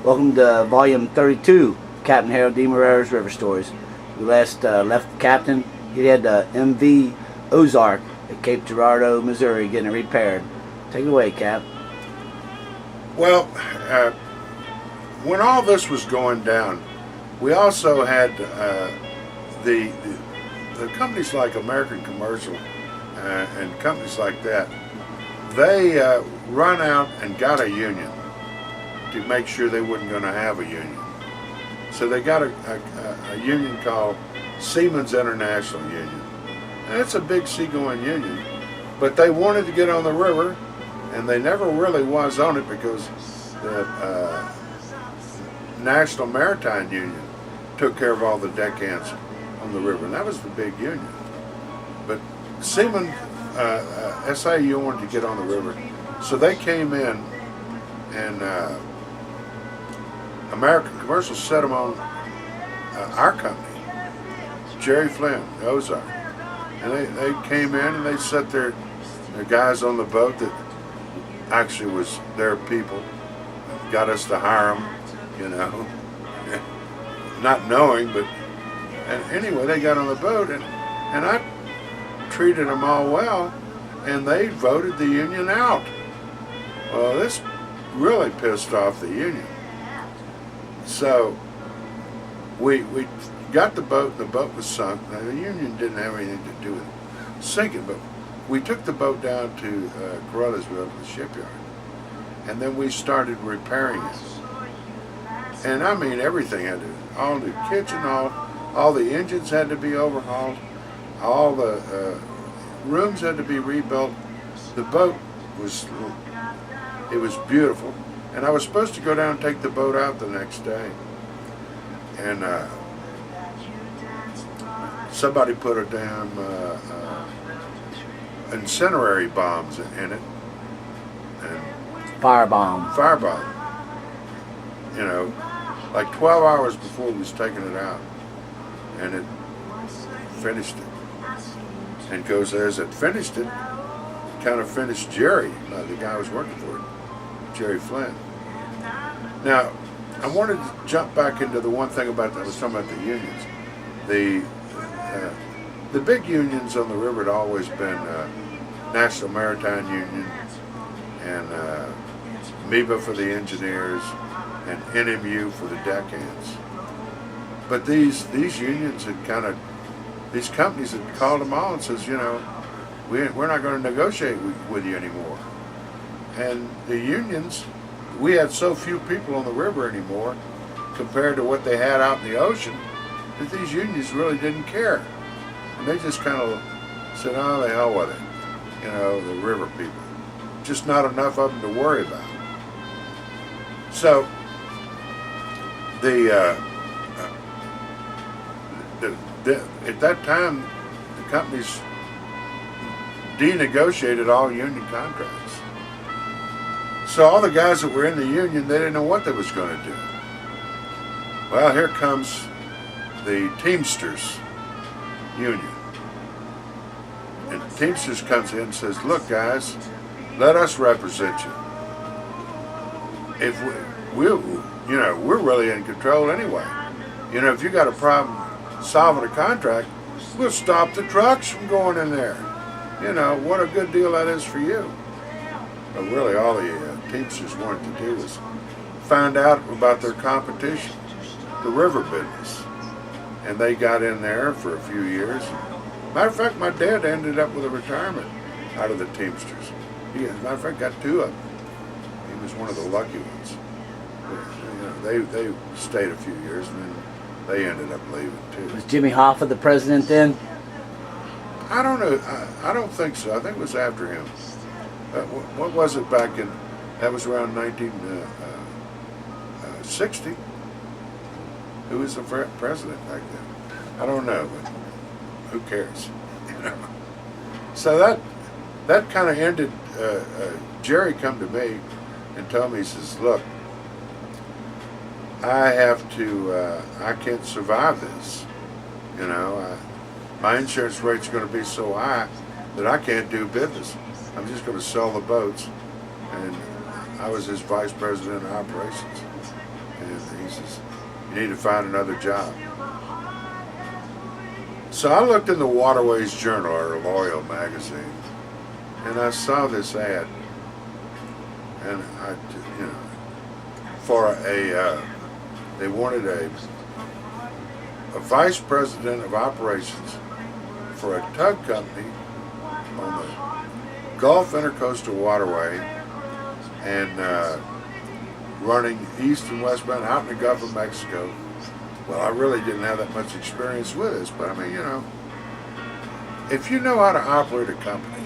Welcome to Volume 32, Captain Harold DeMarrero's River Stories. We last left the captain. He had the MV Ozark at Cape Girardeau, Missouri, getting it repaired. Take it away, Cap. Well, when all this was going down, we also had the companies like American Commercial and companies like that. They run out and got a union to make sure they weren't going to have a union. So they got a union called Seamen's International Union. And it's a big seagoing union, but they wanted to get on the river, and they never really was on it because the National Maritime Union took care of all the deckhands on the river, and that was the big union. But Seamen SIU wanted to get on the river, so they came in, and American Commercial set them on our company, Jerry Flynn, the Ozark. And they came in and they set their guys on the boat that actually was their people, got us to hire them, you know, not knowing, but, and anyway, they got on the boat, and I treated them all well, and they voted the union out. Well, this really pissed off the union. So we got the boat, and the boat was sunk. Now, the union didn't have anything to do with it sinking, but we took the boat down to Carruthersville, to the shipyard, and then we started repairing it. And I mean, everything had to, all the kitchen, all the engines had to be overhauled, all the rooms had to be rebuilt. The boat was, it was beautiful. And I was supposed to go down and take the boat out the next day. And somebody put a damn incendiary bombs in it. And Firebomb. You know, like 12 hours before we was taking it out. And it finished it. And goes, as it finished it, kind of finished Jerry, the guy I was working for, Jerry Flynn. Now, I wanted to jump back into the one thing about that. I was talking about the unions. The big unions on the river had always been National Maritime Union and MEBA for the engineers and NMU for the deckhands. But these unions had kind of, these companies had called them all and says, you know, we're not going to negotiate with you anymore. And the unions, we had so few people on the river anymore compared to what they had out in the ocean that these unions really didn't care. And they just kind of said, oh, the hell with it. You know, the river people. Just not enough of them to worry about. So, at that time, the companies denegotiated all union contracts. So all the guys that were in the union, they didn't know what they was going to do. Well, here comes the Teamsters union. And the Teamsters comes in and says, look guys, let us represent you. If we're really in control anyway. You know, if you got a problem solving a contract, we'll stop the trucks from going in there. You know, what a good deal that is for you. But really all the Teamsters wanted to do was find out about their competition, the river business. And they got in there for a few years. Matter of fact, my dad ended up with a retirement out of the Teamsters. He, as a matter of fact, got two of them. He was one of the lucky ones. But, you know, they stayed a few years and then they ended up leaving too. Was Jimmy Hoffa the president then? I don't know. I don't think so. I think it was after him. What was it back in, that was around 1960. Who was the president back then? I don't know, but who cares? You know. So that kind of ended. Jerry come to me and told me, he says, look, I can't survive this. You know, my insurance rate's going to be so high that I can't do business. I'm just going to sell the boats. And I was his vice president of operations. And he says, you need to find another job. So I looked in the Waterways Journal, or Loyal magazine, and I saw this ad, and for they wanted a vice president of operations for a tug company on the Gulf Intercoastal Waterway, and running east and westbound out in the Gulf of Mexico. Well, I really didn't have that much experience with this, but I mean, if you know how to operate a company,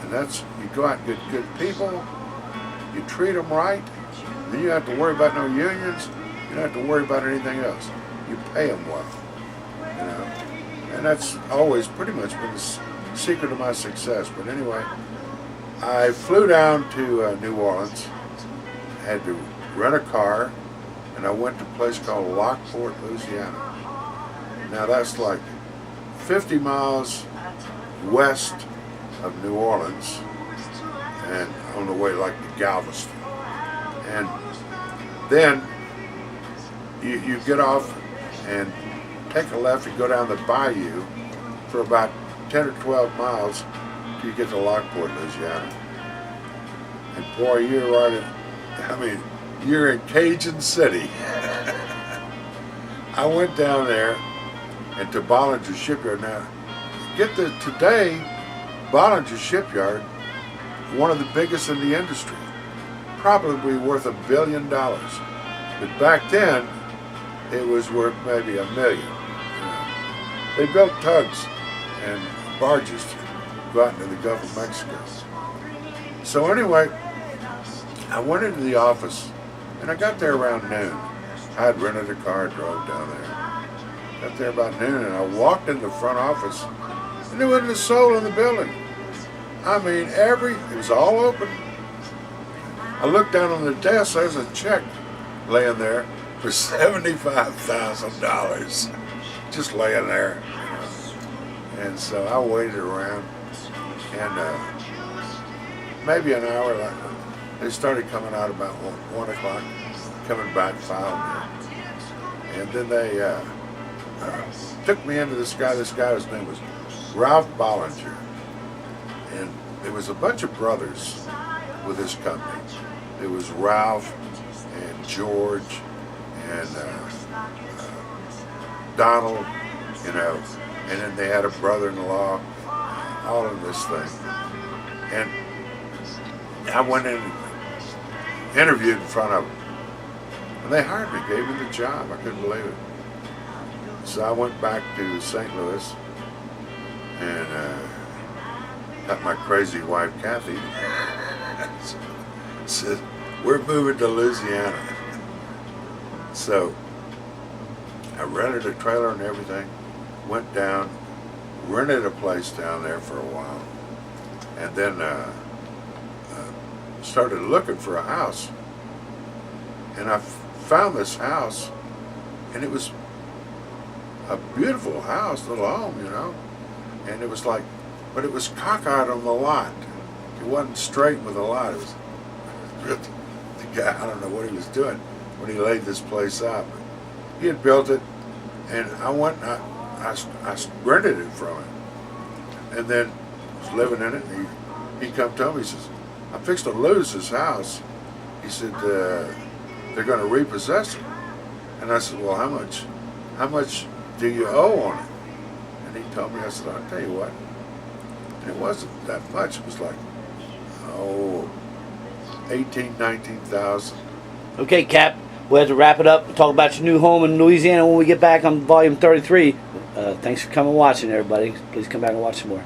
and that's, you go out and get good people, you treat them right, then you don't have to worry about no unions, you don't have to worry about anything else. You pay them well, and that's always pretty much been the secret of my success. But anyway, I flew down to New Orleans, had to rent a car, and I went to a place called Lockport, Louisiana. Now that's like 50 miles west of New Orleans, and on the way like to Galveston. And then you get off and take a left and go down the bayou for about 10 or 12 miles till you get to Lockport, Louisiana. And boy, you're in Cajun City. I went down there and to Bollinger Shipyard. Now, today, Bollinger Shipyard, one of the biggest in the industry, probably worth $1 billion. But back then, it was worth maybe $1 million. They built tugs and barges to go out into the Gulf of Mexico. So anyway, I went into the office, and I got there around noon. I had rented a car, drove down there. Got there about noon, and I walked in the front office, and there wasn't a soul in the building. I mean, it was all open. I looked down on the desk, there's a check laying there for $75,000, just laying there. And so I waited around, and maybe an hour later, they started coming out about 1 o'clock, coming back, filing me. And then they took me into this guy. This guy, his name was Ralph Bollinger. And there was a bunch of brothers with this company. There was Ralph and George and Donald, and then they had a brother-in-law, all in this thing. And I went in and interviewed in front of them. And they hired me, gave me the job. I couldn't believe it. So I went back to St. Louis and got my crazy wife, Kathy, said, we're moving to Louisiana. So I rented a trailer and everything, went down, rented a place down there for a while, and then started looking for a house. And I found this house, and it was a beautiful house, little home, and it was like, but it was cockeyed on the lot. It wasn't straight with the lot. It was, the guy, I don't know what he was doing when he laid this place out. But he had built it, and I went and I rented it from him. And then I was living in it, and he come to me, he says, I'm fixed to lose this house. He said, they're going to repossess it. And I said, well, how much do you owe on it? And he told me, I said, I'll tell you what. And it wasn't that much. It was like, 19,000. Okay, Cap, we'll have to wrap it up and talk about your new home in Louisiana when we get back on volume 33. Thanks for coming and watching, everybody. Please come back and watch some more.